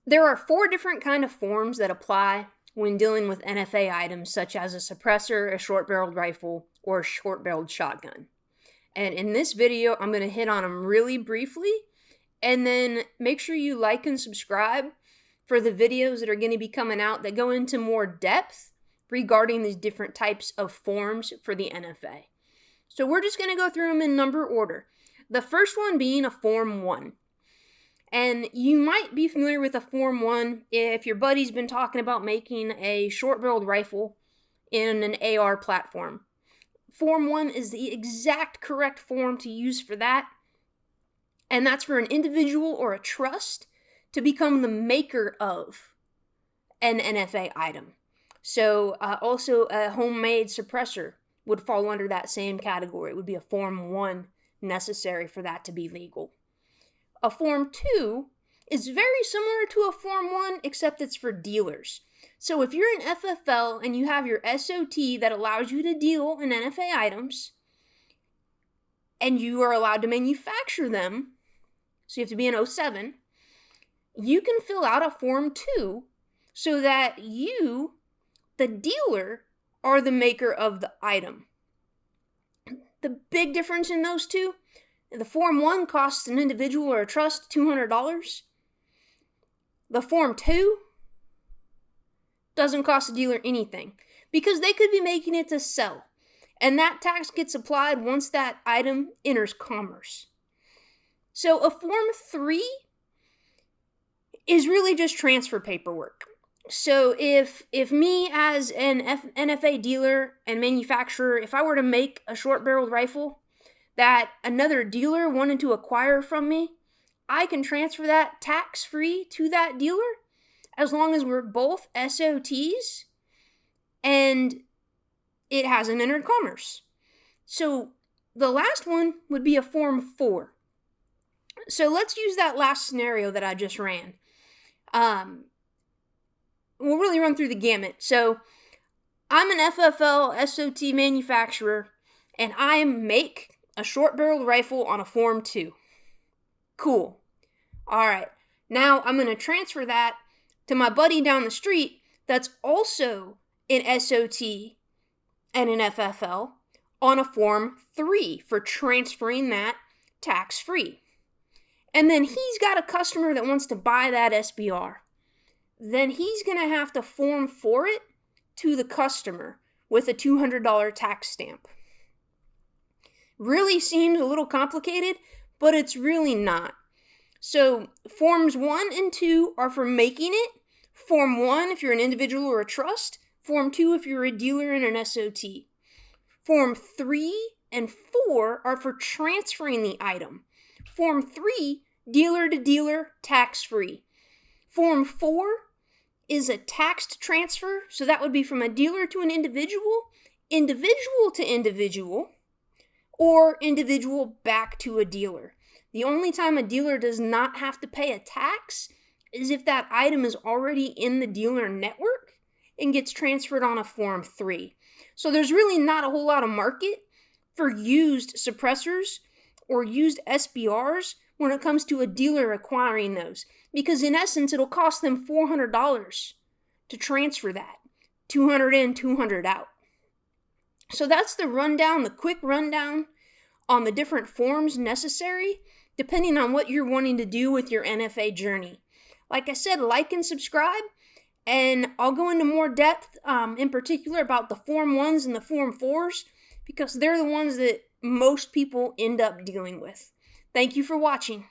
There are 4 different kind of forms that apply when dealing with NFA items such as a suppressor, a short-barreled rifle, or a short-barreled shotgun. And in this video, I'm going to hit on them really briefly, and then make sure you like and subscribe for the videos that are going to be coming out that go into more depth regarding these different types of forms for the NFA. So we're just going to go through them in number order. The first one being a Form 1. And you might be familiar with a Form 1 if your buddy's been talking about making a short-barreled rifle in an AR platform. Form 1 is the exact correct form to use for that, and that's for an individual or a trust to become the maker of an NFA item. So also a homemade suppressor would fall under that same category. It would be a Form 1 necessary for that to be legal. A Form 2 is very similar to a Form 1, except it's for dealers. So if you're an FFL and you have your SOT that allows you to deal in NFA items, and you are allowed to manufacture them, so you have to be an 07, you can fill out a Form 2 so that you, the dealer, are the maker of the item. The big difference in those two: the Form 1 costs an individual or a trust $200. The Form 2 doesn't cost a dealer anything because they could be making it to sell. And that tax gets applied once that item enters commerce. So a Form 3 is really just transfer paperwork. So if me as an NFA dealer and manufacturer, if I were to make a short-barreled rifle that another dealer wanted to acquire from me, I can transfer that tax-free to that dealer as long as we're both SOTs and it hasn't entered commerce. So the last one would be a Form 4. So let's use that last scenario that I just ran. We'll really run through the gamut. So I'm an FFL SOT manufacturer and I make a short-barreled rifle on a Form 2. Cool. All right. Now I'm going to transfer that to my buddy down the street that's also an SOT and an FFL on a Form 3 for transferring that tax-free. And then he's got a customer that wants to buy that SBR. Then he's going to have to Form 4 it to the customer with a $200 tax stamp. Really seems a little complicated, but it's really not. So Forms 1 and 2 are for making it. Form 1 if you're an individual or a trust. Form 2 if you're a dealer and an SOT. Form 3 and 4 are for transferring the item. Form 3, dealer to dealer, tax-free. Form 4 is a taxed transfer, so that would be from a dealer to an individual, individual to individual, or individual back to a dealer. The only time a dealer does not have to pay a tax is if that item is already in the dealer network and gets transferred on a Form 3. So there's really not a whole lot of market for used suppressors or used SBRs when it comes to a dealer acquiring those, because in essence it'll cost them $400 to transfer that. 200 in, 200 out. So that's the rundown, the quick rundown on the different forms necessary depending on what you're wanting to do with your NFA journey. Like I said, like and subscribe, and I'll go into more depth in particular about the Form 1s and the Form 4s because they're the ones that most people end up dealing with. Thank you for watching.